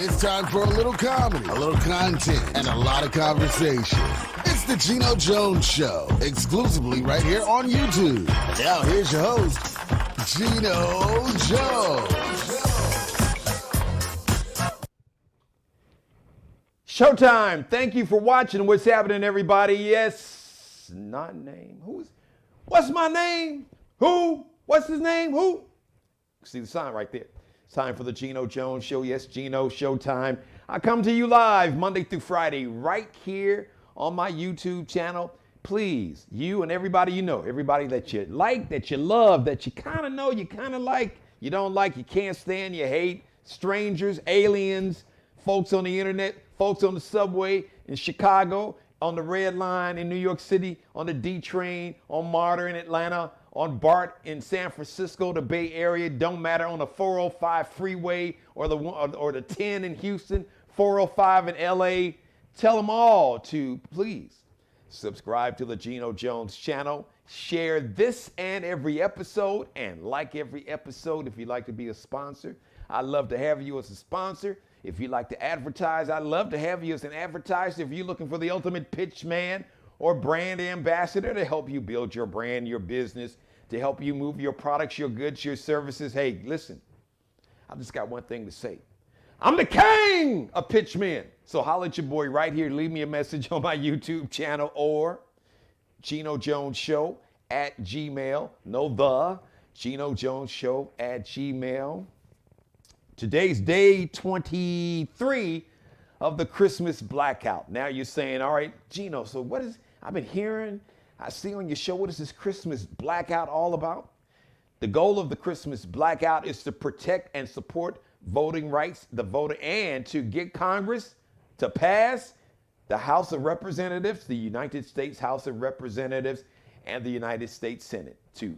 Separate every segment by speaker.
Speaker 1: It's time for a little comedy, a little content, and a lot of conversation. It's the Geno Jones Show, exclusively right here on YouTube. And now here's your host, Geno Jones.
Speaker 2: Showtime. Thank you for watching. What's happening, everybody? Yes, not name. What's my name? Who? What's his name? Who? See the sign right there. It's time for the Geno Jones Show. Yes, Geno Showtime. I come to you live Monday through Friday right here on my YouTube channel. Please, you and everybody you know, everybody that you like, that you love, that you kind of know, you kind of like, you don't like, you can't stand, you hate, strangers, aliens, folks on the internet, folks on the subway in Chicago, on the Red Line in New York City, on the D train, on MARTA in Atlanta, on BART in San Francisco, the Bay Area, don't matter, on the 405 freeway or the 10 in Houston, 405 in LA. Tell them all to please subscribe to the Geno Jones channel, share this and every episode, and like every episode if you'd like to be a sponsor. I'd love to have you as a sponsor. If you'd like to advertise, I'd love to have you as an advertiser. If you're looking for the ultimate pitch man or brand ambassador to help you build your brand, your business, to help you move your products, your goods, your services. Hey, listen, I just got one thing to say. I'm the king of pitch men. So holler at your boy right here. Leave me a message on my YouTube channel or Geno Jones Show at Gmail. Geno Jones Show at Gmail. Today's day 23 of the Christmas blackout. Now you're saying, all right, Geno, so what is, I've been hearing, I see on your show, what is this Christmas blackout all about? The goal of the Christmas blackout is to protect and support voting rights, the voter, and to get Congress to pass the House of Representatives, the United States House of Representatives, and the United States Senate to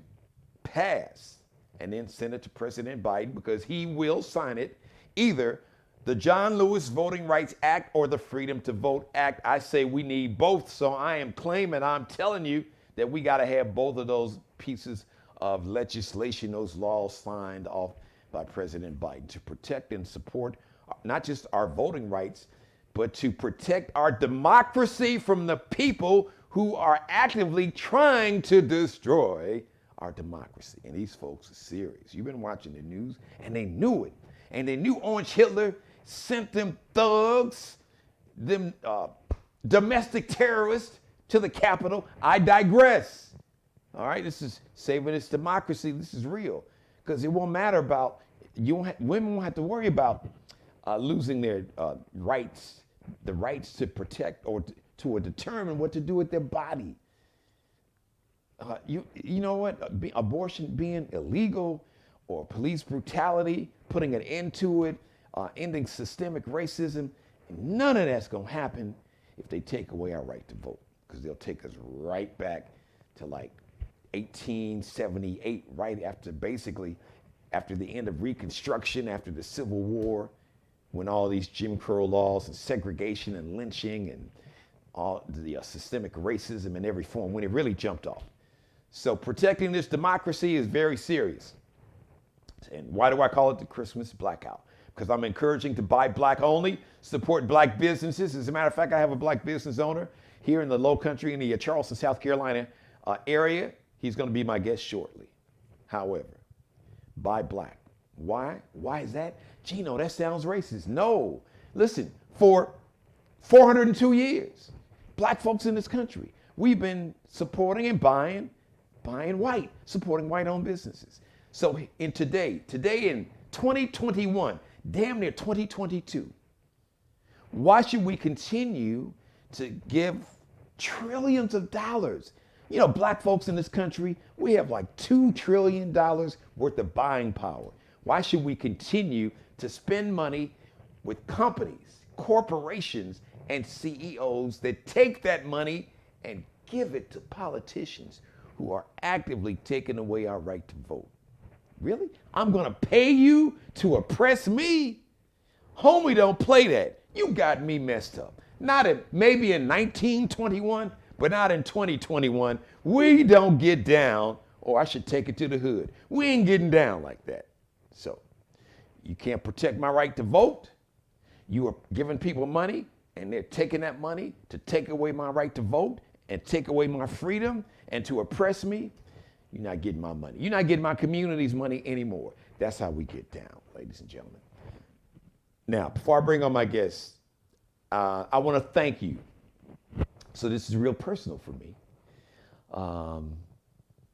Speaker 2: pass and then send it to President Biden because he will sign it, either the John Lewis Voting Rights Act or the Freedom to Vote Act. I say we need both, so I am claiming, I'm telling you that we got to have both of those pieces of legislation, those laws signed off by President Biden to protect and support not just our voting rights, but to protect our democracy from the people who are actively trying to destroy our democracy. And these folks are serious. You've been watching the news, and they knew it. And they knew Orange Hitler sent them thugs, them domestic terrorists to the Capitol. I digress. All right, this is saving its democracy. This is real. Because it won't matter about, women won't have to worry about losing their rights, the rights to protect or to determine what to do with their body. You know what? Abortion being illegal or police brutality, putting an end to it, ending systemic racism, none of that's going to happen if they take away our right to vote, because they'll take us right back to like 1878, right after the end of Reconstruction, after the Civil War, when all these Jim Crow laws and segregation and lynching and all the systemic racism in every form, when it really jumped off. So protecting this democracy is very serious. And why do I call it the Christmas blackout? Because I'm encouraging to buy black only, support black businesses. As a matter of fact, I have a black business owner here in the Low Country in the Charleston, South Carolina area. He's going to be my guest shortly. However, buy black. Why? Why is that? Geno, that sounds racist. No. Listen, for 402 years, black folks in this country, we've been supporting and buying white, supporting white-owned businesses. So in today in 2021, damn near 2022, why should we continue to give trillions of dollars? You know, black folks in this country, we have like $2 trillion worth of buying power. Why should we continue to spend money with companies, corporations, and CEOs that take that money and give it to politicians who are actively taking away our right to vote? Really? I'm going to pay you to oppress me? Homie, don't play that. You got me messed up. Maybe in 1921, but not in 2021. We don't get down, or I should take it to the hood. We ain't getting down like that. So you can't protect my right to vote. You are giving people money, and they're taking that money to take away my right to vote and take away my freedom and to oppress me. You're not getting my money. You're not getting my community's money anymore. That's how we get down, ladies and gentlemen. Now, before I bring on my guests, I want to thank you. So this is real personal for me.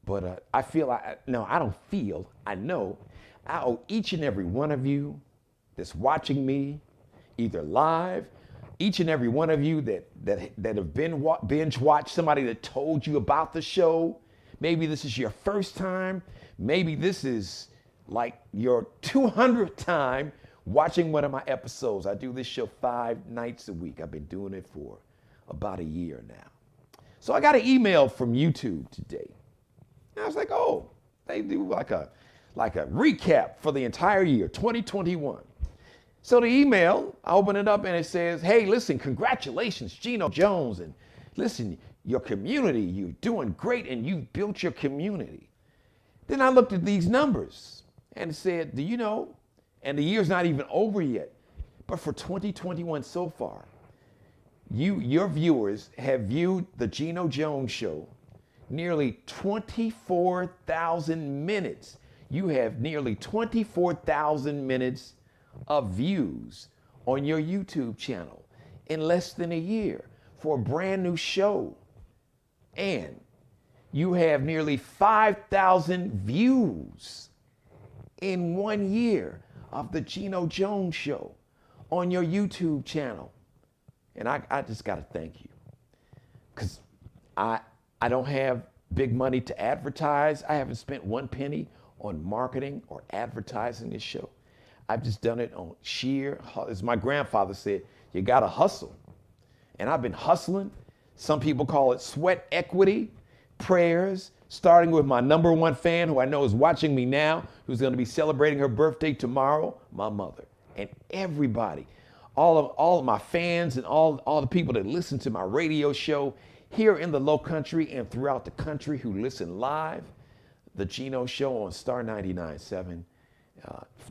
Speaker 2: But I feel, I don't feel, I know, I owe each and every one of you that's watching me, either live, each and every one of you that have binge watched, somebody that told you about the show. Maybe this is your first time. Maybe this is like your 200th time watching one of my episodes. I do this show 5 nights a week. I've been doing it for about a year now. So I got an email from YouTube today. And I was like, oh, they do like a recap for the entire year, 2021. So the email, I open it up and it says, hey, listen, congratulations, Geno Jones. And listen, your community, you're doing great and you've built your community. Then I looked at these numbers and said, do you know, and the year's not even over yet, but for 2021 so far, your viewers have viewed the Geno Jones Show nearly 24,000 minutes. You have nearly 24,000 minutes of views on your YouTube channel in less than a year for a brand new show. And you have nearly 5,000 views in 1 year of the Geno Jones Show on your YouTube channel. And I just got to thank you, because I don't have big money to advertise. I haven't spent 1 penny on marketing or advertising this show. I've just done it on sheer, as my grandfather said, you got to hustle. And I've been hustling. Some people call it sweat equity, prayers, starting with my #1 fan who I know is watching me now, who's going to be celebrating her birthday tomorrow, my mother. And everybody, all of my fans and all the people that listen to my radio show here in the Low Country and throughout the country who listen live, the Geno Show on Star 99.7.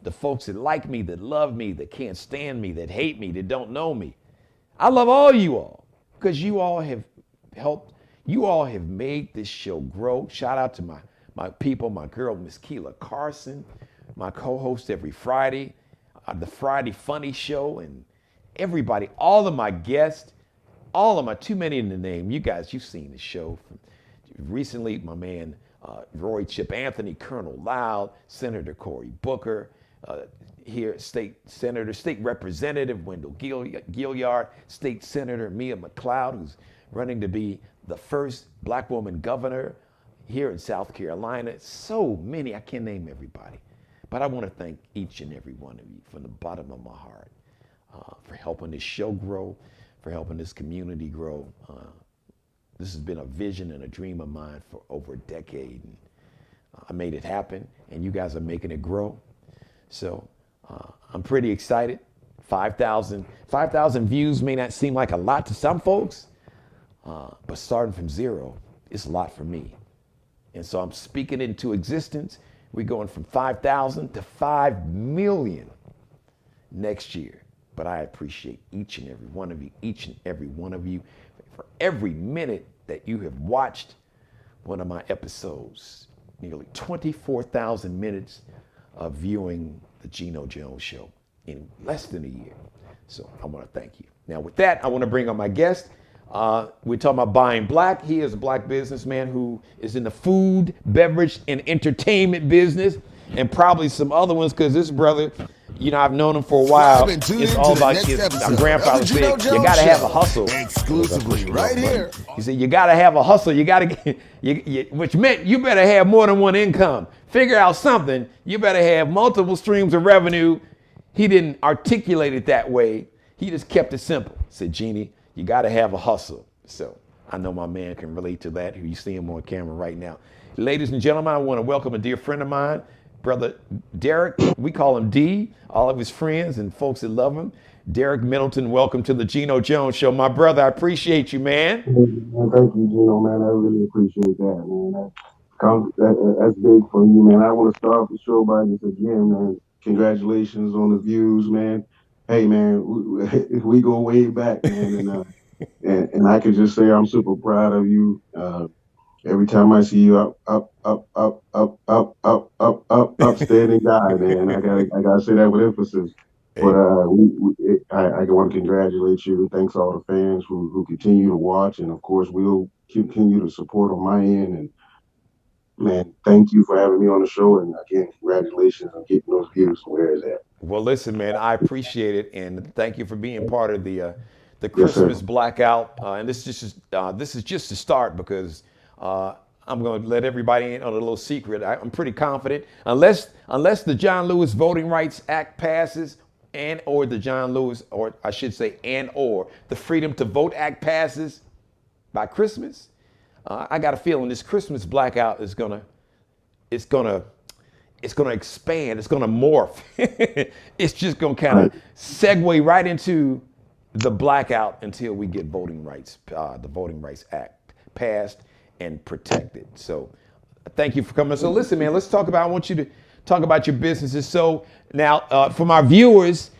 Speaker 2: The folks that like me, that love me, that can't stand me, that hate me, that don't know me. I love all you all, because you all have helped. You all have made this show grow. Shout out to my people, my girl, Miss Keela Carson, my co-host every Friday, the Friday Funny Show, and everybody, all of my guests, all of my, too many in the name. You guys, you've seen the show. Recently, my man, Roy Chip Anthony, Colonel Loud, Senator Cory Booker, here, State Representative Wendell Gilliard, State Senator Mia McLeod, who's running to be the first black woman governor here in South Carolina. So many, I can't name everybody. But I want to thank each and every one of you from the bottom of my heart for helping this show grow, for helping this community grow. This has been a vision and a dream of mine for over a decade. And I made it happen, and you guys are making it grow. So I'm pretty excited. 5,000 views may not seem like a lot to some folks, but starting from zero, it's a lot for me. And so I'm speaking it into existence. We're going from 5,000 to 5 million next year. But I appreciate each and every one of you, for every minute that you have watched one of my episodes. Nearly 24,000 minutes of viewing the Geno Jones Show in less than a year. So I want to thank you. Now with that, I want to bring on my guest. We're talking about Buying Black. He is a black businessman who is in the food, beverage, and entertainment business, and probably some other ones, because this brother, you know, I've known him for a while. It's all about my grandfather said, you got to have a hustle.
Speaker 1: Exclusively right here.
Speaker 2: He said, you got to have a hustle. You got to get, which meant you better have more than one income. Figure out something. You better have multiple streams of revenue. He didn't articulate it that way. He just kept it simple. Said, Jeannie, you got to have a hustle. So I know my man can relate to that, who you see him on camera right now. Ladies and gentlemen, I want to welcome a dear friend of mine, Brother Derek. We call him D, all of his friends and folks that love him. Derek Middleton, welcome to the Geno Jones Show. My brother, I appreciate you, man.
Speaker 3: Man, thank you, Geno, man. I really appreciate that, man. That's big for you, man. I want to start off the show by just, again, man, congratulations on the views, man. hey man, we go way back, man, and I can just say I'm super proud of you. Every time I see you upstanding guy, man, I gotta say that with emphasis. But
Speaker 2: Hey,
Speaker 3: I want to congratulate you and thanks all the fans who continue to watch, and of course we'll continue to support on my end. And man, thank you for having me on the show, and again, congratulations on getting those views. Where is that?
Speaker 2: well, listen, man, I appreciate it, and thank you for being part of the
Speaker 3: Yes, sir.
Speaker 2: Christmas blackout. And this is just a start because I'm going to let everybody in on a little secret. I'm pretty confident, unless the John Lewis Voting Rights Act passes, and or the John Lewis, or I should say, and or the Freedom to Vote Act passes by Christmas. I got a feeling this Christmas blackout is gonna it's gonna it's gonna expand. It's gonna morph. It's just gonna kind
Speaker 3: Right.
Speaker 2: of segue right into the blackout until we get the Voting Rights Act passed and protected. So, thank you for coming. So, listen, man, let's talk about. I want you to talk about your businesses. So now, from our viewers,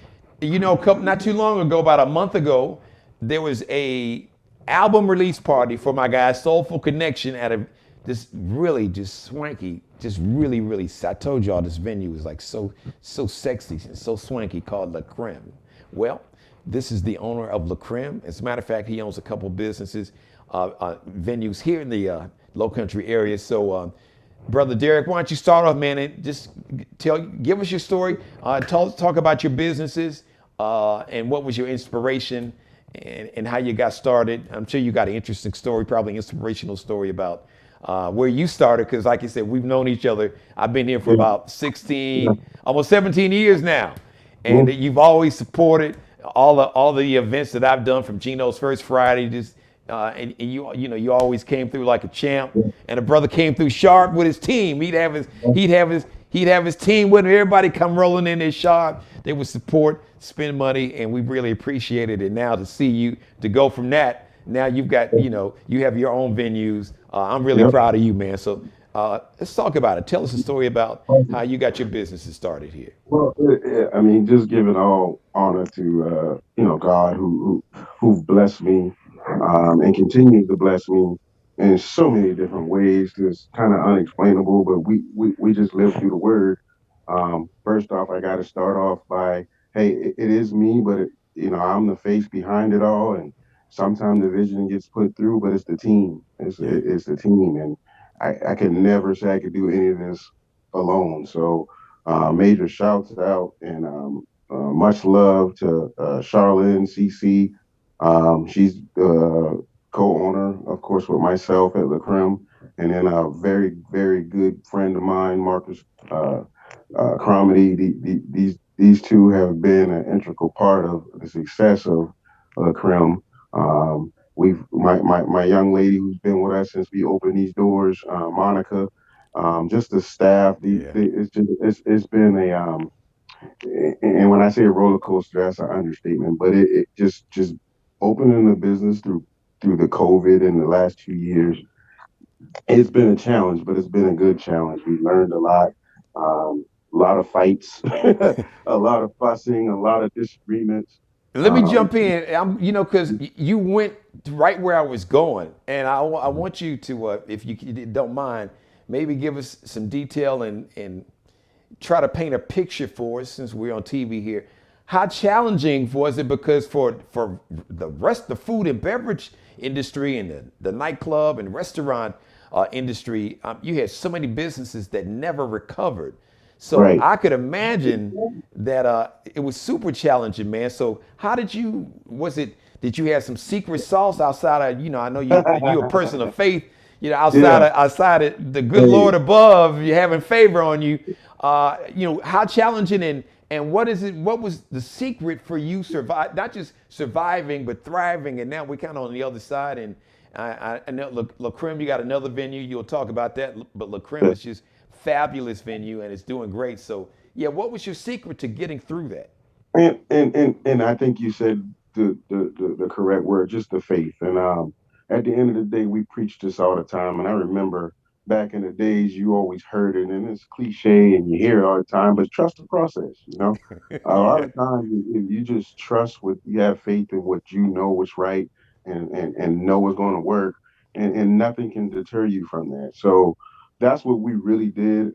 Speaker 2: not too long ago, about a month ago, there was a album release party for my guy Soulful Connection at a this really just swanky, just really really. I told y'all this venue was like so sexy and so swanky called La Creme. Well, this is the owner of La Creme. As a matter of fact, he owns a couple businesses, venues here in the Low Country area. So. Brother Derek, why don't you start off, man, and just give us your story. Talk about your businesses and what was your inspiration and how you got started. I'm sure you got an interesting story, probably an inspirational story about where you started, because like you said, we've known each other. I've been here for
Speaker 3: Yeah.
Speaker 2: about
Speaker 3: Yeah.
Speaker 2: 16, almost 17 years now, and
Speaker 3: Mhm.
Speaker 2: you've always supported all the events that I've done, from Geno's First Friday, just and you always came through like a champ. And a brother came through sharp with his team. He'd have his team with him. Everybody come rolling in there sharp. They would support, spend money, and we really appreciated it. Now to see you to go from that, now you have your own venues. I'm really
Speaker 3: Yep.
Speaker 2: proud of you, man. So let's talk about it. Tell us a story about how you got your businesses started here.
Speaker 3: Well, I mean, just giving all honor to God who blessed me and continues to bless me in so many different ways. It's kind of unexplainable, but we just live through the word. First off, I got to start off by, hey, it is me, but I'm the face behind it all, and sometimes the vision gets put through, but it's the team.
Speaker 2: Yeah.
Speaker 3: It's the team, and I can never say I could do any of this alone. So major shouts out and much love to Charlene CC. She's the co-owner, of course, with myself at La Creme, and then a very, very good friend of mine, Marcus Cromedy. These two have been an integral part of the success of La Creme. My young lady who's been with us since we opened these doors, Monica, just the staff.
Speaker 2: Yeah.
Speaker 3: It's been a and when I say a roller coaster, that's an understatement. But it just opening the business through the COVID in the last 2 years, it's been a challenge, but it's been a good challenge. We learned a lot of fights, a lot of fussing, a lot of disagreements.
Speaker 2: Let me
Speaker 3: Um,
Speaker 2: jump in. Because you went right where I was going, and I want you to, if you don't mind, maybe give us some detail and try to paint a picture for us, since we're on TV here. How challenging was it? Because for the rest of the food and beverage industry and the nightclub and restaurant industry, you had so many businesses that never recovered. So
Speaker 3: right.
Speaker 2: I could imagine that it was super challenging, man. So how was it, did you have some secret sauce outside of, I know you a person of faith,
Speaker 3: Yeah.
Speaker 2: outside of the good
Speaker 3: Hey.
Speaker 2: Lord above, you having favor on you. How challenging, and what was the secret for you survive, not just surviving, but thriving? And now we're kind of on the other side. And I know La Creme, you got another venue. You'll talk about that. But La Creme is just fabulous venue, and it's doing great. So yeah, what was your secret to getting through that?
Speaker 3: And I think you said the correct word, just the faith. And at the end of the day, we preach this all the time. And I remember back in the days, you always heard it, and it's cliche, and you hear it all the time. But trust the process. A lot
Speaker 2: Yeah.
Speaker 3: of times, if you just trust what you have faith in what you know what's right, and know what's going to work, and nothing can deter you from that. So that's what we really did.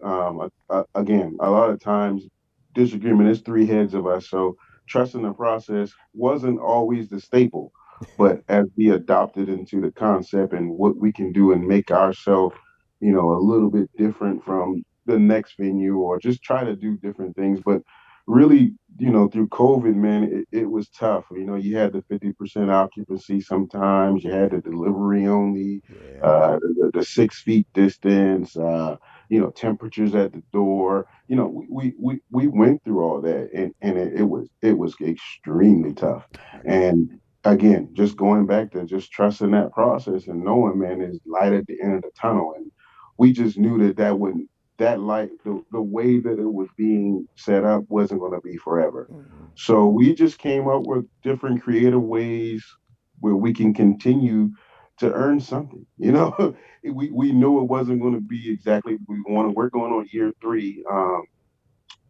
Speaker 3: Again, a lot of times disagreement is three heads of us. So trusting the process wasn't always the staple, but as we adopted into the concept and what we can do and make ourselves, a little bit different from the next venue, or just try to do different things. But really, through COVID, man, it was tough. You had the 50% occupancy sometimes, you had the delivery only,
Speaker 2: Yeah.
Speaker 3: the 6 feet distance, temperatures at the door. We went through all that, and it was extremely tough. And again, just going back to just trusting that process and knowing, man, there's light at the end of the tunnel. And we just knew that wouldn't that light, the way that it was being set up wasn't going to be forever. So we just came up with different creative ways where we can continue to earn something. We knew it wasn't going to be exactly what we wanted. We're going on year three.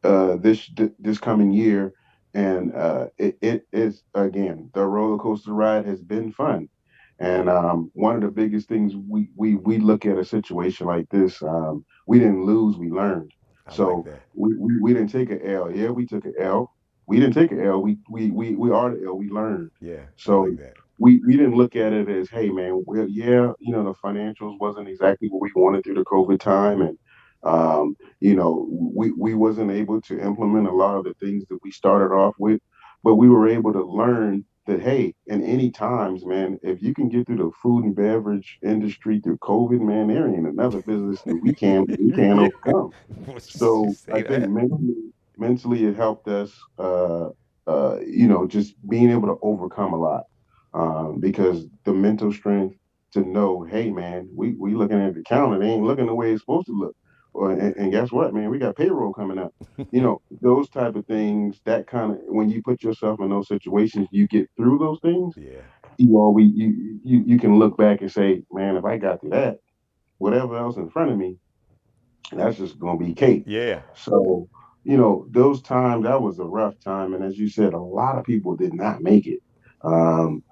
Speaker 3: This coming year, and it is, again, the roller coaster ride has been fun. And one of the biggest things we look at a situation like this, we didn't lose, we learned.
Speaker 2: I like
Speaker 3: So
Speaker 2: that.
Speaker 3: we didn't take an L. Yeah, we took an L. We didn't take an L. We are the L. We learned.
Speaker 2: Yeah, I
Speaker 3: So
Speaker 2: like that.
Speaker 3: we didn't look at it as, hey man, well, yeah, the financials wasn't exactly what we wanted through the COVID time, and we wasn't able to implement a lot of the things that we started off with, but we were able to learn that, hey, in any times, man, if you can get through the food and beverage industry through COVID, man, there ain't another business that we can't
Speaker 2: Yeah.
Speaker 3: overcome.
Speaker 2: You
Speaker 3: So
Speaker 2: say
Speaker 3: I think
Speaker 2: that?
Speaker 3: mentally it helped us, just being able to overcome a lot, because the mental strength to know, hey man, we looking at the calendar, they ain't looking the way it's supposed to look. And guess what, man, we got payroll coming up. Those type of things. That kind of, when you put yourself in those situations, you get through those things.
Speaker 2: Yeah.
Speaker 3: You can look back and say, man, if I got through that, whatever else in front of me, that's just gonna be cake.
Speaker 2: Yeah.
Speaker 3: So, those times, that was a rough time, and as you said, a lot of people did not make it. Um,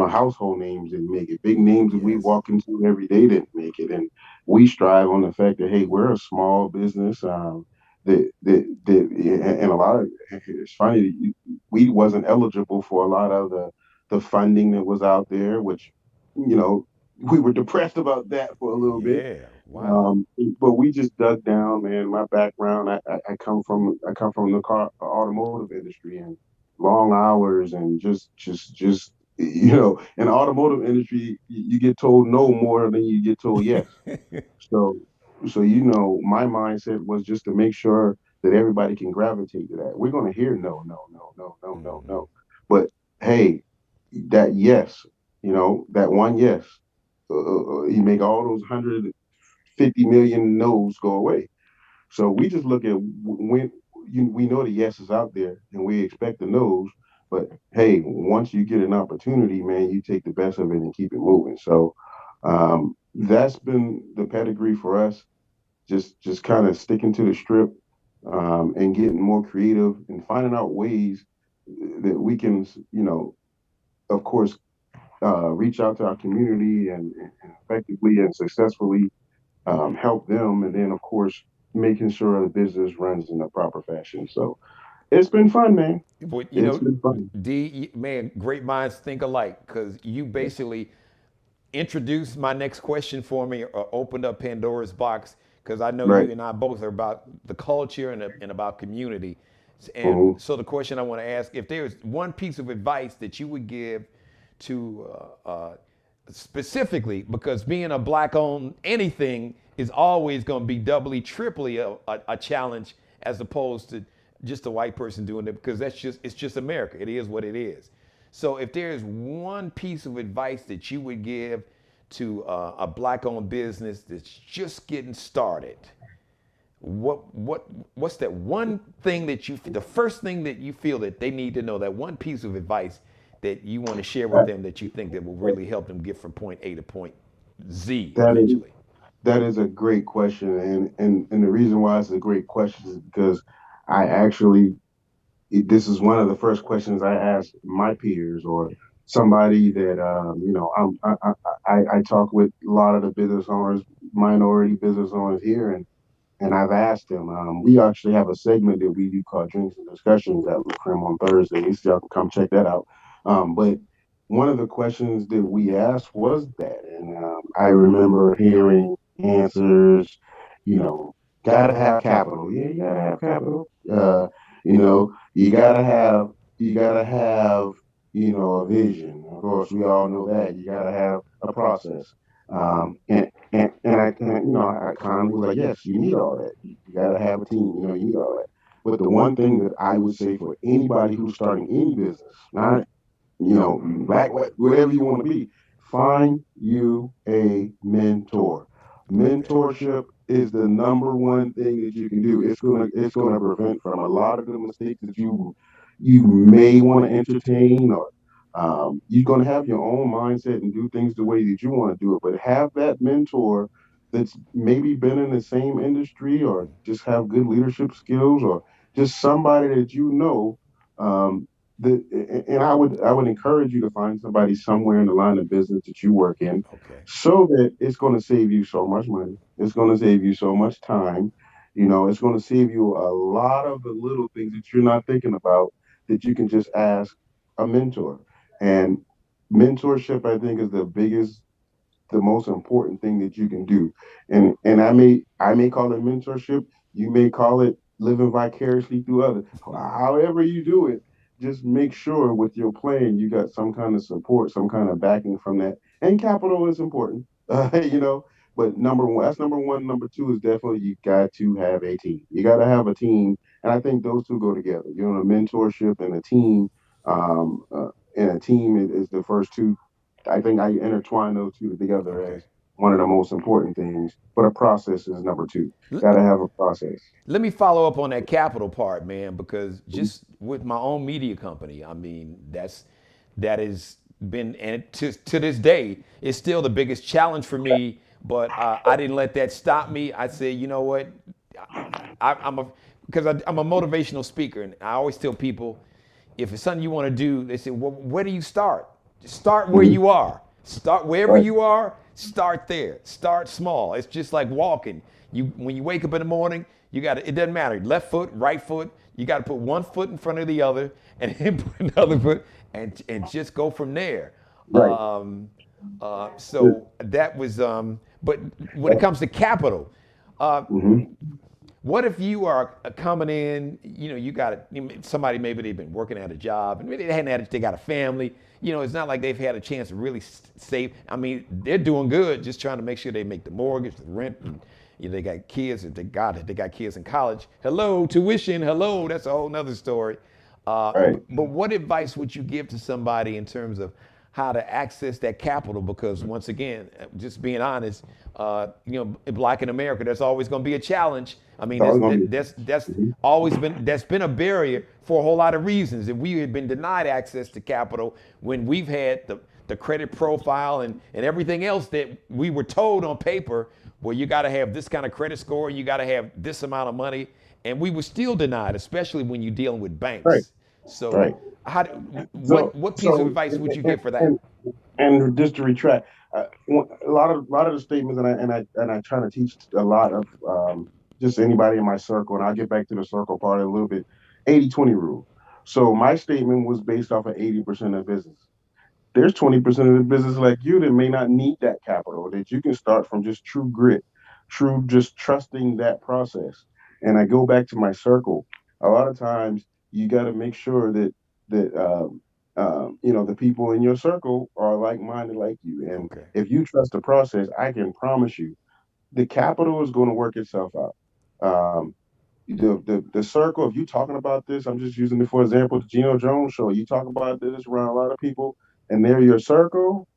Speaker 3: household names didn't make it. Big names that we
Speaker 2: Yes.
Speaker 3: walk into every day didn't make it, and we strive on the fact that, hey, we're a small business. And a lot of, it's funny that we wasn't eligible for a lot of the funding that was out there, which, you know we were depressed about that for a little bit.
Speaker 2: Yeah. Wow.
Speaker 3: um, but we just dug down, man. My background, I come from the car automotive industry, and long hours, and just in the automotive industry, you get told no more than you get told yes. So my mindset was just to make sure that everybody can gravitate to that. We're going to hear no, no, no, no, no, no,
Speaker 2: Hmm.
Speaker 3: no, but hey, that yes, that one yes, you make all those 150 million no's go away. So we just look at, when we know the yes is out there, and we expect the no's. But hey, once you get an opportunity, man, you take the best of it and keep it moving. So that's been the pedigree for us. Just kind of sticking to the strip, and getting more creative and finding out ways that we can, of course, reach out to our community, and effectively and successfully help them, and then of course making sure the business runs in a proper fashion. So it's been fun, man.
Speaker 2: But
Speaker 3: It's been fun.
Speaker 2: Man, great minds think alike, because you basically introduced my next question for me, or opened up Pandora's box, because I know
Speaker 3: Right.
Speaker 2: you and I both are about the culture and about community. And
Speaker 3: Hmm.
Speaker 2: so the question I want to ask, if there's one piece of advice that you would give to specifically, because being a black owned anything is always going to be doubly, triply a challenge, as opposed to just a white person doing it, because it's just America. It is what it is. So if there's one piece of advice that you would give to a black owned business that's just getting started, what's that one thing that the first thing that you feel that they need to know, that one piece of advice that you want to share with
Speaker 3: That,
Speaker 2: them, that you think that will really help them get from point A to point Z
Speaker 3: that is
Speaker 2: eventually?
Speaker 3: That is a great question, and the reason why it's a great question is because I actually this is one of the first questions I ask my peers or somebody that I talk with a lot of the business owners, minority business owners here, and I've asked them. We actually have a segment that we do called Drinks and Discussions at La Creme on Thursdays. Y'all can come check that out. But one of the questions that we asked was that, and I remember hearing answers. You know, gotta have capital. Yeah, you gotta have capital. You gotta have a vision. Of course, we all know that. You gotta have a process. I kind of was like, yes, you need all that. You got to have a team. You need all that. But the one thing that I would say for anybody who's starting any business, not black, white, whatever you want to be, find you a mentor.
Speaker 2: Okay.
Speaker 3: Mentorship is the number one thing that you can do. It's gonna prevent from a lot of the mistakes that you may want to entertain, or you're gonna have your own mindset and do things the way that you want to do it. But have that mentor that's maybe been in the same industry, or just have good leadership skills, or just somebody that um, and I would encourage you to find somebody somewhere in the line of business that you work in,
Speaker 2: Okay.
Speaker 3: so that it's going to save you so much money. It's going to save you so much time. It's going to save you a lot of the little things that you're not thinking about, that you can just ask a mentor. And mentorship, I think, is the most important thing that you can do. And I may call it mentorship. You may call it living vicariously through others. However you do it, just make sure with your plan you got some kind of support, some kind of backing from that. And capital is important, But number one, that's number one. Number two is definitely you got to have a team. You got to have a team, and I think those two go together. Mentorship and a team. And a team is the first two. I think I intertwine those two together
Speaker 2: Okay.
Speaker 3: as one of the most important things. But a process is number two.
Speaker 2: L-
Speaker 3: Got to have a process.
Speaker 2: Let me follow up on that capital part, man, because just with my own media company, I mean, that has been, and to this day, it's still the biggest challenge for me. But I didn't let that stop me. I said, you know what, I'm a because I'm a motivational speaker, and I always tell people, if it's something you want to do, they say, well, where do you start? Just start where
Speaker 3: Mhm.
Speaker 2: you are. Start wherever
Speaker 3: Right,
Speaker 2: you are. Start there. Start small. It's just like walking. When you wake up in the morning, you got to. It doesn't matter. Left foot, right foot. You got to put one foot in front of the other, and then put another foot, and just go from there.
Speaker 3: right.
Speaker 2: So that was. But when it comes to capital, uh,
Speaker 3: Mm-hmm.
Speaker 2: what if you are coming in, you got somebody, maybe they've been working at a job and maybe they hadn't had, they got a family. It's not like they've had a chance to really save. I mean, they're doing good, just trying to make sure they make the mortgage, the rent, and they got kids. If they got kids in college. Hello, tuition. Hello, that's a whole nother story.
Speaker 3: Right.
Speaker 2: But what advice would you give to somebody in terms of how to access that capital? Because once again, just being honest, black in America, there's always going to be a challenge. I mean,
Speaker 3: It's always gonna be.
Speaker 2: that's
Speaker 3: Mhm.
Speaker 2: always been a barrier for a whole lot of reasons. If we had been denied access to capital when we've had the credit profile and everything else that we were told on paper, well, you got to have this kind of credit score, you got to have this amount of money, and we were still denied, especially when you're dealing with
Speaker 3: Right.
Speaker 2: banks. So,
Speaker 3: Right. So
Speaker 2: what piece of
Speaker 3: so
Speaker 2: advice would you give for
Speaker 3: and,
Speaker 2: that?
Speaker 3: just to retract, a lot of the statements, and I try to teach a lot of just anybody in my circle, and I'll get back to the circle part in a little bit. 80-20 rule. So my statement was based off of 80% of business. There's 20% of the business like you that may not need that capital, that you can start from just true grit, true just trusting that process. And I go back to my circle. A lot of times you got to make sure that the people in your circle are like-minded like you. And
Speaker 2: Okay.
Speaker 3: if you trust the process, I can promise you the capital is going to work itself out. Um, the circle, if you talking about this, I'm just using it for example, the Geno Jones show. You talk about this around a lot of people, and they're your circle.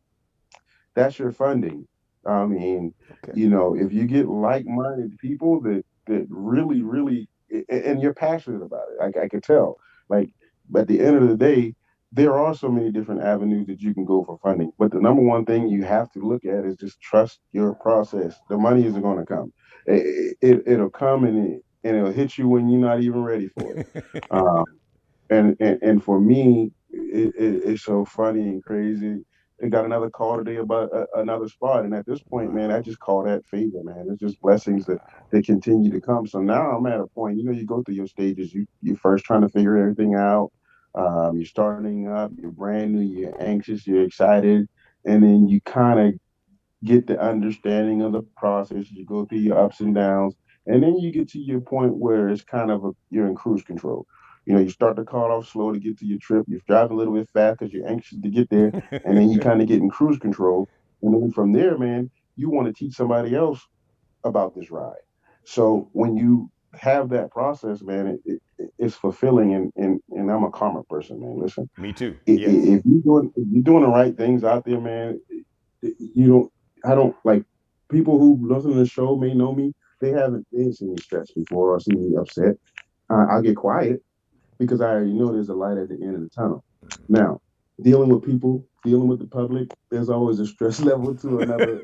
Speaker 3: That's your funding. I mean,
Speaker 2: Okay.
Speaker 3: if you get like-minded people that really, really, and you're passionate about it, I could tell. Like, but at the end of the day, there are so many different avenues that you can go for funding. But the number one thing you have to look at is just trust your process. The money isn't going to come. It'll come and it'll hit you when you're not even ready for it. Um, and for me, it's so funny and crazy. They got another call today about another spot, and at this point, man, I
Speaker 2: Wow.
Speaker 3: just call that favor, man. It's just blessings that continue to come. So now I'm at a point, you go through your stages. You first trying to figure everything out. You're starting up. You're brand new. You're anxious. You're excited, and then you kind of get the understanding of the process. You go through your ups and downs, and then you get to your point where it's kind of you're in cruise control. You start the car off slow to get to your trip. You drive a little bit fast because you're anxious to get there, and then you kind of get in cruise control. And then from there, man, you want to teach somebody else about this ride. So when you have that process, man, it's fulfilling. And I'm a karma person, man. Listen,
Speaker 2: Me too. Yes.
Speaker 3: if you're doing the right things out there, man, you don't. I don't like people who listen to the show may know me. They ain't seen me stressed before or seen me upset. I'll get quiet because I already know there's a light at the end of the tunnel. Now, dealing with people, dealing with the public, there's always a stress level to another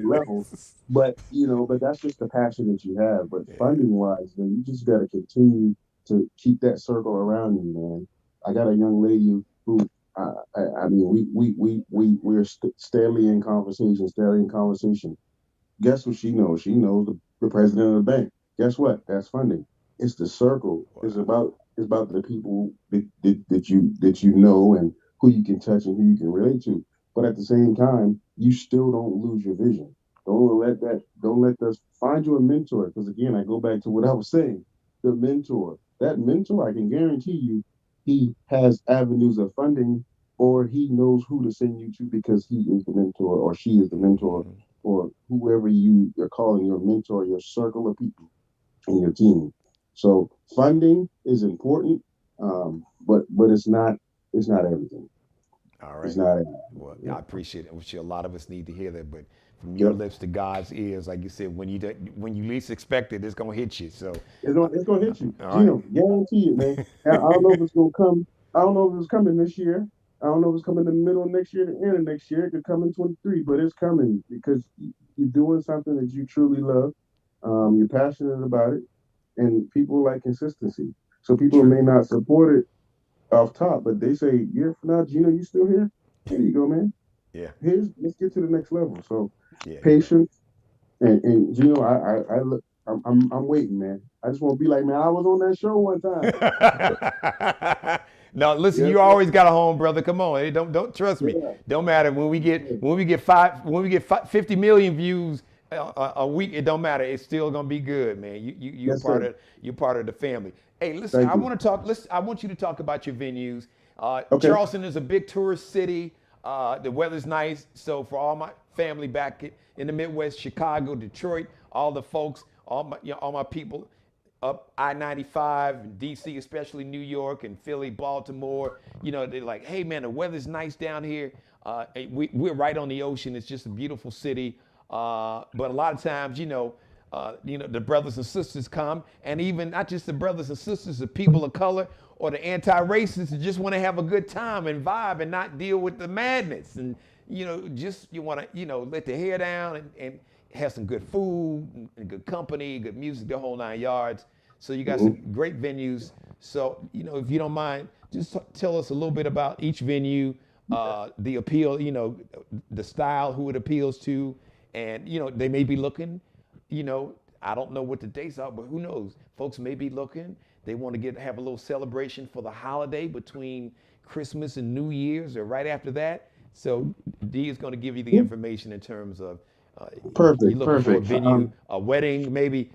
Speaker 3: level. But that's just the passion that you have. But funding wise, man, you just got to continue to keep that circle around you, man. I got a young lady who, I mean, we're steadily in conversation. Guess what she knows? She knows the president of the bank. Guess what? That's funding. It's the circle. It's about the people that you know and who you can touch and who you can relate to. But at the same time, you still don't lose your vision. Don't let us find you a mentor. Because again, I go back to what I was saying. The mentor. That mentor, I can guarantee you, he has avenues of funding or he knows who to send you to because he is the mentor or she is the mentor or whoever you're calling your mentor, your circle of people in your team. So funding is important, but it's not everything.
Speaker 2: All
Speaker 3: It's
Speaker 2: right.
Speaker 3: not everything.
Speaker 2: Well,
Speaker 3: Yeah.
Speaker 2: I appreciate it. I'm sure a lot of us need to hear that, but from your
Speaker 3: Yep.
Speaker 2: lips to God's ears, like you said, when you least expect it, it's gonna hit you. So,
Speaker 3: It's gonna hit you.
Speaker 2: all right.
Speaker 3: Gino, guarantee it, man. And I don't know if it's gonna come. I don't know if it's coming this year. I don't know if it's coming in the middle of next year, the end of next year. It could come in 23, but it's coming because you're doing something that you truly love. You're passionate about it, and people like consistency. So people
Speaker 2: True.
Speaker 3: may not support it off top, but they say, "Yeah, for now, Gino, you still here? Here you go, man.
Speaker 2: Yeah.
Speaker 3: Let's get to the next level." So
Speaker 2: Yeah. You're right.
Speaker 3: patience and Gino, I look, I'm waiting, man. I just want to be like, man, I was on that show one time.
Speaker 2: No, listen,
Speaker 3: Yes,
Speaker 2: you
Speaker 3: sir.
Speaker 2: always got a home, brother. Come on, hey, don't trust me.
Speaker 3: Yeah,
Speaker 2: Don't matter when we get
Speaker 3: yeah.
Speaker 2: when we get 50 million views a week. It don't matter. It's still gonna be good, man. You're
Speaker 3: Yes, sir.
Speaker 2: part of the family. Hey, listen,
Speaker 3: Thank you.
Speaker 2: I want you to talk about your venues.
Speaker 3: Okay.
Speaker 2: Charleston is a big tourist city. The weather's nice, so for all my family back in the Midwest, Chicago, Detroit, all the folks, all my people up I-95, DC, especially New York and Philly, Baltimore. They're like, hey man, the weather's nice down here. We're right on the ocean. It's just a beautiful city. But a lot of times, the brothers and sisters come, and even not just the brothers and sisters, the people of color or the anti-racists that just want to have a good time and vibe and not deal with the madness. And just you want to let the hair down and have some good food and good company, good music, the whole nine yards. So you got
Speaker 3: Mhm.
Speaker 2: some great venues. So if you don't mind, just tell us a little bit about each venue, the appeal, the style, who it appeals to, and they may be looking, I don't know what the dates are, but who knows? Folks may be looking. They want to have a little celebration for the holiday between Christmas and New Year's or right after that. So D is going to give you the information in terms of you're
Speaker 3: Perfect.
Speaker 2: looking for a
Speaker 3: Perfect.
Speaker 2: venue, a wedding, maybe,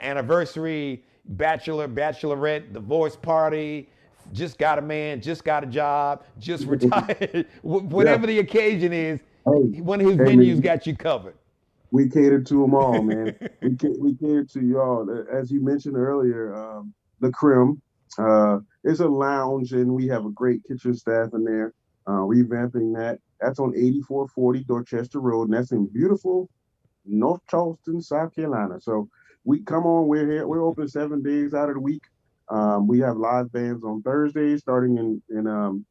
Speaker 2: anniversary, bachelorette, divorce party, just got a man, just got a job, just retired,
Speaker 3: Yeah.
Speaker 2: whatever the occasion is,
Speaker 3: Hey,
Speaker 2: one of his
Speaker 3: hey,
Speaker 2: venues
Speaker 3: man,
Speaker 2: got you covered.
Speaker 3: we cater to them all, man. We cater to you all. As you mentioned earlier, the Crim is a lounge, and we have a great kitchen staff in there. Revamping that. That's on 8440 Dorchester Road, and that's in beautiful North Charleston, South Carolina. So we come on. We're here. We're open 7 days out of the week. We have live bands on Thursdays, starting in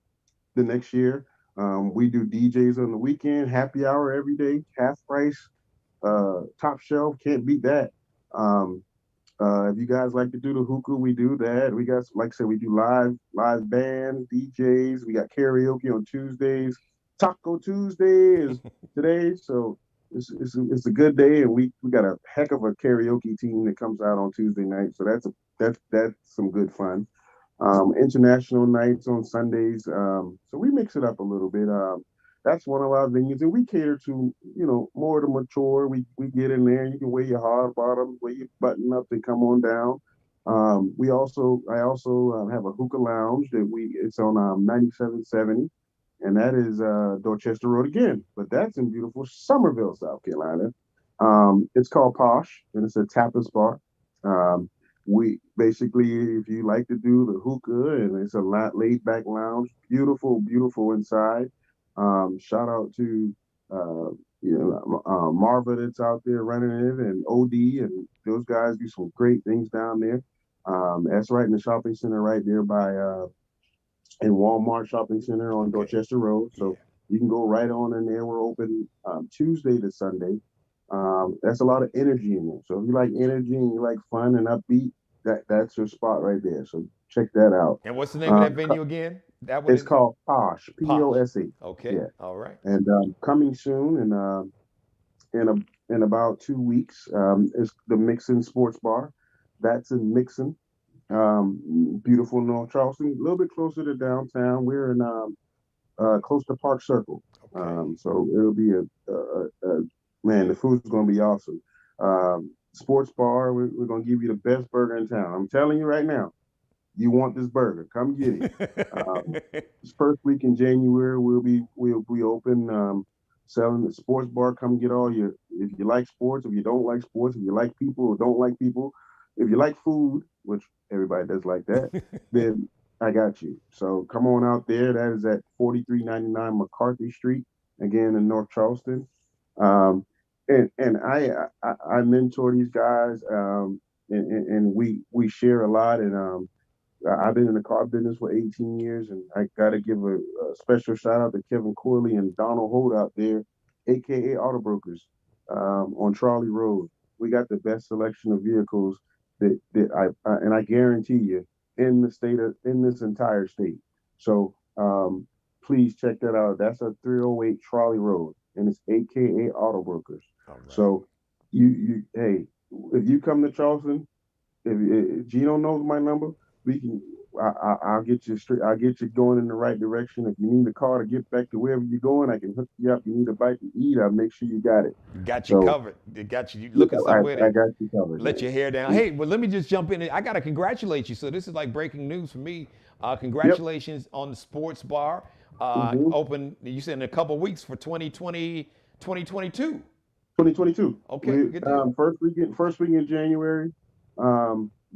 Speaker 3: the next year. We do DJs on the weekend, happy hour every day, half price, top shelf, can't beat that. Um, if you guys like to do the hookah, we do that. We got, like I said, we do live bands, DJs. We got karaoke on Tuesdays. Taco Tuesday is today, so it's a good day, and we got a heck of a karaoke team that comes out on Tuesday night. So that's some good fun. International nights on Sundays. So we mix it up a little bit. That's one of our venues, and we cater to more the mature. We get in there. You can wear your hard bottoms, wear your button up, and come on down. I also have a hookah lounge that it's on 9770, and that is Dorchester Road again. But that's in beautiful Somerville, South Carolina. It's called Posh, and it's a tapas bar. Um, we basically, if you like to do the hookah, and it's a laid back lounge, beautiful, beautiful inside. Shout out to Marva that's out there running it, and OD, and those guys do some great things down there. That's right in the shopping center right there by in Walmart Shopping Center on
Speaker 2: Okay.
Speaker 3: Dorchester Road.
Speaker 2: Yeah.
Speaker 3: So you can go right on in there. We're open Tuesday to Sunday. That's a lot of energy in there. So if you like energy and you like fun and upbeat, that's your spot right there. So check that out.
Speaker 2: And what's the name of that venue again? That one
Speaker 3: It's
Speaker 2: is
Speaker 3: called Posh,
Speaker 2: Posh.
Speaker 3: POSH.
Speaker 2: Okay.
Speaker 3: Yeah,
Speaker 2: All right.
Speaker 3: and coming soon, and in about 2 weeks, is the Mixon Sports Bar. That's in Mixon, beautiful North Charleston, a little bit closer to downtown. We're in close to Park Circle.
Speaker 2: Okay.
Speaker 3: So it'll be a man. The food's going to be awesome. Sports bar. We're going to give you the best burger in town. I'm telling you right now. You want this burger? Come get it. This first week in January, we'll be open, selling the sports bar. Come get all your. If you like sports, if you don't like sports, if you like people or don't like people, if you like food, which everybody does like that, then I got you. So come on out there. That is at 4399 McCarthy Street, again in North Charleston. Um, and I mentor these guys, and we share a lot. And I've been in the car business for 18 years, and I got to give a special shout out to Kevin Corley and Donald Holt out there, aka Auto Brokers, on Trolley Road. We got the best selection of vehicles and I guarantee you in this entire state. So please check that out. That's a 308 Trolley Road, and it's aka Auto Brokers.
Speaker 2: All right.
Speaker 3: So hey, if you come to Charleston, if Geno knows my number, we can. I'll get you straight. I'll get you going in the right direction. If you need a car to get back to wherever you're going, I can hook you up. You need a bite to eat, I'll make sure you got it.
Speaker 2: Got you
Speaker 3: So
Speaker 2: covered. They got you
Speaker 3: yeah,
Speaker 2: looking somewhere
Speaker 3: I
Speaker 2: to
Speaker 3: got you covered,
Speaker 2: let
Speaker 3: man.
Speaker 2: your hair down. Hey, well, let me just jump in. I got to congratulate you. So this is like breaking news for me.
Speaker 3: Yep.
Speaker 2: Congratulations on the sports bar.
Speaker 3: hmm
Speaker 2: Open, you said in a couple weeks for 2022.
Speaker 3: 2022.
Speaker 2: Okay,
Speaker 3: We
Speaker 2: good deal.
Speaker 3: first week in January.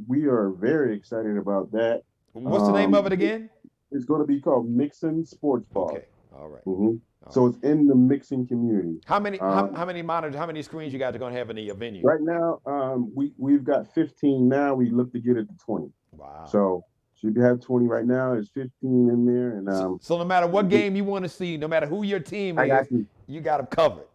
Speaker 3: We are very excited about that.
Speaker 2: What's the name of it
Speaker 3: It,
Speaker 2: again?
Speaker 3: it's going to be called Mixon Sports Bar.
Speaker 2: Okay, all right.
Speaker 3: hmm
Speaker 2: All
Speaker 3: So
Speaker 2: right.
Speaker 3: it's in the mixing community.
Speaker 2: How
Speaker 3: Um,
Speaker 2: many monitors, how many screens you guys are going to have in the venue?
Speaker 3: right now, we've got 15 now. We look to get it to 20.
Speaker 2: Wow.
Speaker 3: So if you have 20 right now, there's 15 in there, and
Speaker 2: So no matter what game you want to see, no matter who your team
Speaker 3: I got
Speaker 2: is,
Speaker 3: you.
Speaker 2: you got them covered.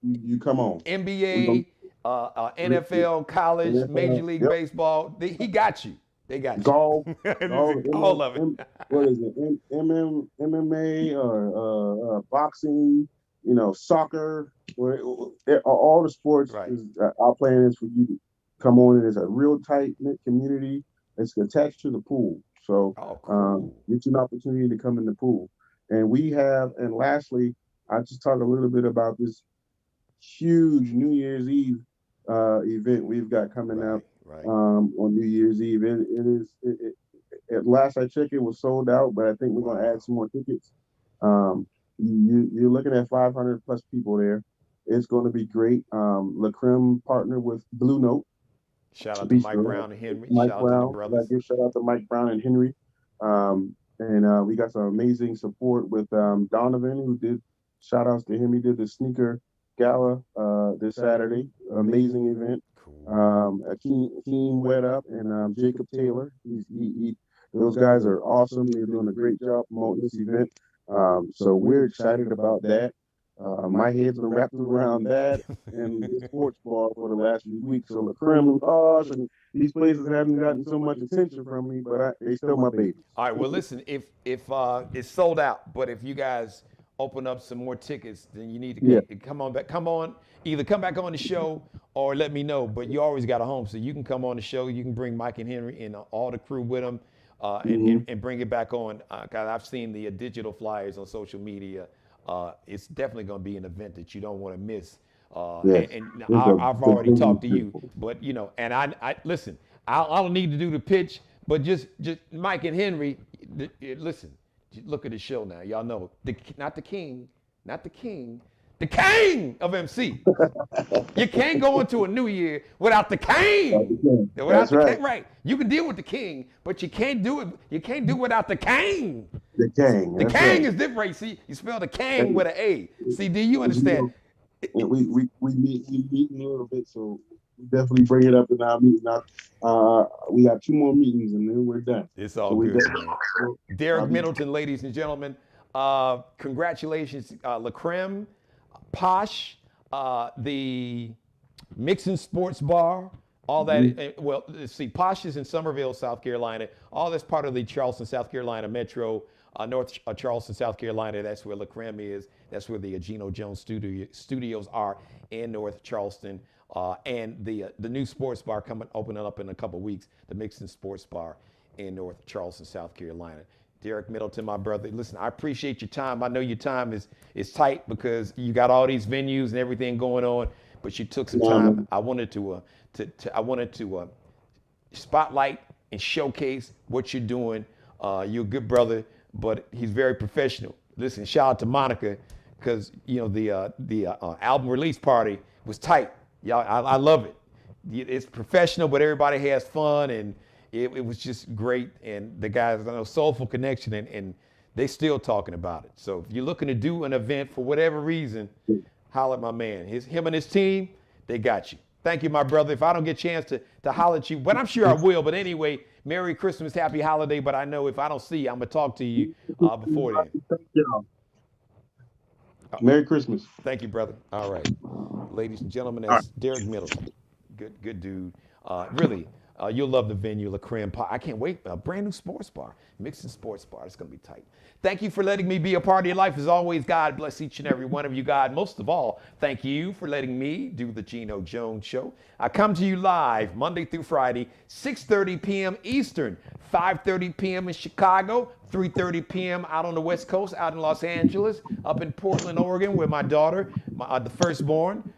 Speaker 3: You come on. We gonna
Speaker 2: NBA, NFL, college, Major
Speaker 3: NFL.
Speaker 2: League
Speaker 3: Yep.
Speaker 2: Baseball, he got you. They got you.
Speaker 3: Golf, all
Speaker 2: All of it.
Speaker 3: what is it? MMA or boxing, soccer, all the sports
Speaker 2: Right.
Speaker 3: is our plan is for you to come on. It is a real tight knit community. It's attached to the pool, so
Speaker 2: Oh, cool.
Speaker 3: get you an opportunity to come in the pool. And lastly, I just talk a little bit about this huge New Year's Eve event we've got coming up
Speaker 2: Right, right.
Speaker 3: on New Year's Eve. At last I checked, it was sold out, but I think we're going to add
Speaker 2: Wow.
Speaker 3: some more tickets. You're looking at 500 plus people there. It's going to be great. La Creme partner with Blue Note
Speaker 2: Shout out to Mike
Speaker 3: Bistro.
Speaker 2: Brown and Henry.
Speaker 3: Mike
Speaker 2: Shout out to the
Speaker 3: Brown. I
Speaker 2: brothers.
Speaker 3: give shout out to Mike Brown and Henry. And we got some amazing support with Donovan, who did shout outs to him. He did the sneaker gala this Saturday. Amazing event.
Speaker 2: Cool.
Speaker 3: Akeem Wet Up and Jacob Taylor. Those guys are awesome. They're doing a great job promoting this event. So we're excited about that. My head's been wrapped around that and the sports ball for the last few weeks. So the Kremlin, and these places haven't gotten so much attention from me, but they still my babies.
Speaker 2: All right. Well, listen. If it's sold out, but if you guys open up some more tickets, then you need to
Speaker 3: Yeah.
Speaker 2: come on back. Come on, either come back on the show or let me know. But you always got a home, so you can come on the show. You can bring Mike and Henry and all the crew with them, and bring it back on. 'Cause I've seen the digital flyers on social media. It's definitely going to be an event that you don't want to miss.
Speaker 3: Yes.
Speaker 2: And
Speaker 3: It's a,
Speaker 2: I've
Speaker 3: it's a
Speaker 2: already
Speaker 3: big
Speaker 2: talked to you, but and I listen. I don't need to do the pitch, but just Mike and Henry, listen. Look at the show now. Y'all know not the king, the king of MC. You can't go into a new year without the king. Without
Speaker 3: That's
Speaker 2: the
Speaker 3: right.
Speaker 2: king, right? You can deal with the king, but you can't do it. You can't do it without the king.
Speaker 3: The king.
Speaker 2: The
Speaker 3: That's
Speaker 2: king
Speaker 3: right.
Speaker 2: is different. See, you spell the king with an A. See, do you understand?
Speaker 3: And we meet in a little bit, so we definitely bring it up in our meeting. We got 2 more meetings and then we're done.
Speaker 2: It's all
Speaker 3: So we
Speaker 2: good,
Speaker 3: definitely-
Speaker 2: man. Derek Middleton, ladies and gentlemen. Congratulations, La Creme, Posh, the Mixin' Sports Bar, all that. Well, let's see, Posh is in Somerville, South Carolina. All that's part of the Charleston, South Carolina metro. North Charleston, South Carolina. That's where La Creme is. That's where the Geno Jones studios are in North Charleston. And the new sports bar opening up in a couple weeks, the Mixin' Sports Bar in North Charleston, South Carolina. Derek Middleton, my brother. Listen, I appreciate your time. I know your time is tight because you got all these venues and everything going on, but you took some time. I wanted to spotlight and showcase what you're doing. You're a good brother, but he's very professional. Listen, shout out to Monica because the album release party was tight. Y'all, I love it. It's professional, but everybody has fun, and it was just great. And the guys, I know, Soulful Connection, and they still talking about it. So if you're looking to do an event for whatever reason, holler at my man. Him and his team, they got you. Thank you, my brother. If I don't get a chance to holler at you, but I'm sure I will. But anyway, Merry Christmas, Happy Holiday. But I know if I don't see you, I'm going to talk to you before then.
Speaker 3: Thank y'all. Merry Christmas.
Speaker 2: Thank you, brother. All right. Ladies and gentlemen, that's Derek Middleton. Good dude. Really, you'll love the venue, La Creme Pie. I can't wait. A brand new sports bar, Mixin' Sports Bar. It's going to be tight. Thank you for letting me be a part of your life. As always, God bless each and every one of you, God. Most of all, thank you for letting me do the Geno Jones Show. I come to you live Monday through Friday, 6:30 p.m. Eastern, 5:30 p.m. in Chicago, 3:30 p.m. out on the West Coast, out in Los Angeles, up in Portland, Oregon, where my daughter, the firstborn,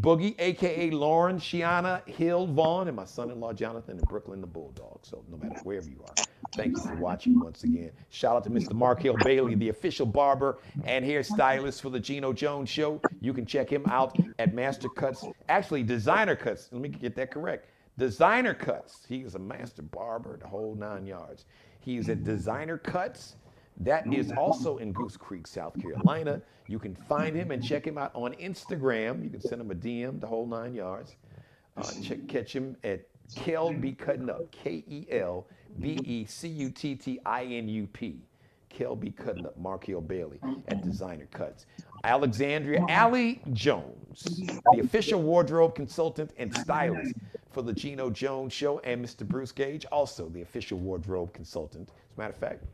Speaker 2: Boogie, a.k.a. Lauren, Shiana, Hill, Vaughn, and my son-in-law, Jonathan, in Brooklyn, the Bulldog. So no matter wherever you are, thank you for watching once again. Shout out to Mr. Mark Hill Bailey, the official barber and hairstylist for the Geno Jones Show. You can check him out at Master Cuts, actually Designer Cuts. Let me get that correct. Designer Cuts. He is a master barber, the whole 9 yards. He is at Designer Cuts. That is also in Goose Creek, South Carolina. You can find him and check him out on Instagram. You can send him a DM, the whole 9 yards. Catch him at Kelby Cutting Up, KELBECUTTINUP. Kelby Cutting Up, Mark Hill Bailey at Designer Cuts. Alexandria Allie Jones, the official wardrobe consultant and stylist for the Geno Jones Show, and Mr. Bruce Gage, also the official wardrobe consultant. As a matter of fact,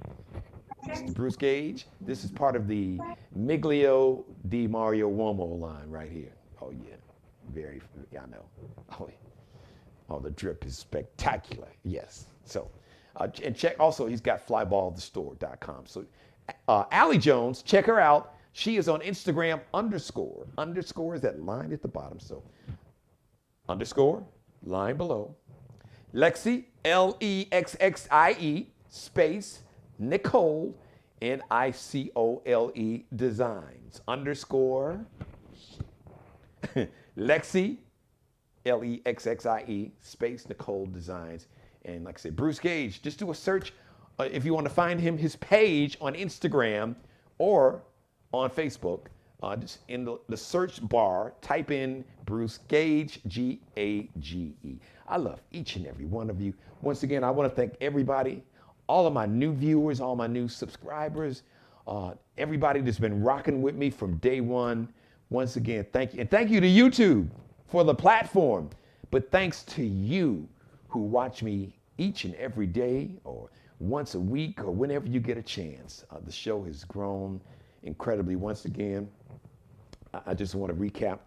Speaker 2: Mr. Bruce Gage, this is part of the Miglio di Mario Uomo line right here. Oh, yeah. I know. Oh, the drip is spectacular. Yes. So, and check also, he's got flyballthestore.com. So, Allie Jones, check her out. She is on Instagram _ is that line at the bottom. So, _ line below. Lexi, LEXXIE, space, Nicole, NICOLE Designs, _ Lexi, LEXXIE, space, Nicole Designs. And like I said, Bruce Gage, just do a search if you want to find him, his page on Instagram or on Facebook. Just in the search bar, type in Bruce Gage, Gage. I love each and every one of you. Once again, I want to thank everybody, all of my new viewers, all my new subscribers, Everybody that's been rocking with me from day one. Once again, thank you. And thank you to YouTube for the platform. But thanks to you who watch me each and every day or once a week or whenever you get a chance. The show has grown incredibly. Once again, I just want to recap.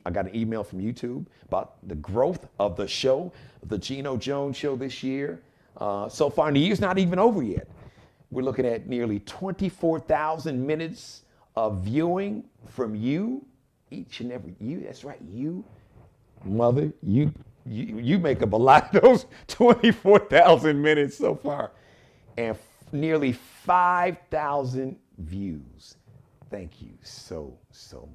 Speaker 2: I got an email from YouTube about the growth of the show, the Geno Jones Show this year. So far, and the year's not even over yet. We're looking at nearly 24,000 minutes of viewing from you, each and every you. That's right, you, mother. You make up a lot of those 24,000 minutes so far, and nearly 5,000 views. Thank you so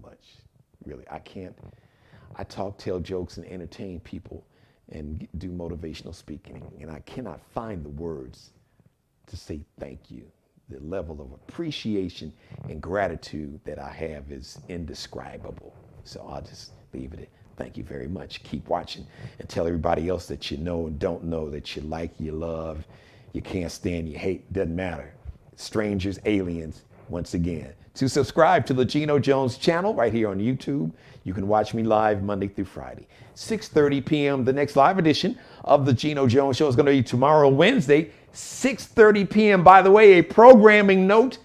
Speaker 2: much. Really, I talk, tell jokes, and entertain people and do motivational speaking, and I cannot find the words to say thank you. The level of appreciation and gratitude that I have is indescribable. So I'll just leave it at thank you very much. Keep watching and tell everybody else that you know and don't know, that you like, you love, you can't stand, you hate, doesn't matter. Strangers, aliens, once again. To subscribe to the Geno Jones channel right here on YouTube. You can watch me live Monday through Friday. 6:30 p.m. The next live edition of the Geno Jones Show is going to be tomorrow, Wednesday, 6:30 p.m. By the way, a programming note,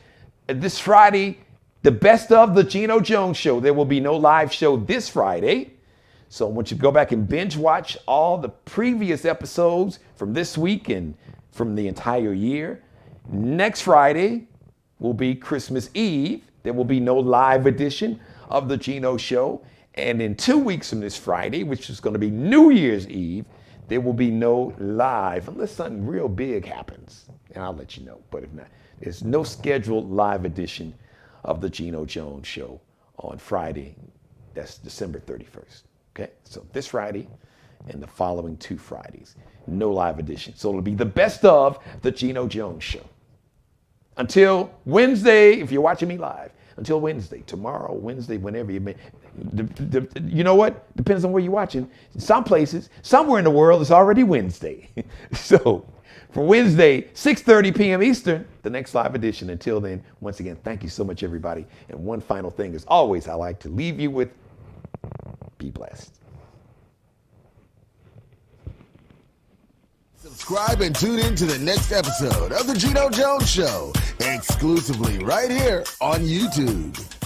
Speaker 2: this Friday, the best of the Geno Jones Show. There will be no live show this Friday. So I want you to go back and binge watch all the previous episodes from this week and from the entire year. Next Friday will be Christmas Eve. There will be no live edition of the Geno Show. And in 2 weeks from this Friday, which is going to be New Year's Eve, there will be no live unless something real big happens. And I'll let you know. But if not, there's no scheduled live edition of the Geno Jones Show on Friday. That's December 31st. Okay, so this Friday and the following 2 Fridays, no live edition. So it'll be the best of the Geno Jones Show. Until Wednesday, if you're watching me live, until Wednesday, tomorrow, Wednesday, whenever you may. You know what? Depends on where you're watching. In some places, somewhere in the world, it's already Wednesday. So for Wednesday, 6:30 p.m. Eastern, the next live edition. Until then, once again, thank you so much, everybody. And one final thing, as always, I like to leave you with, be blessed.
Speaker 1: Subscribe and tune in to the next episode of the Geno Jones Show, exclusively right here on YouTube.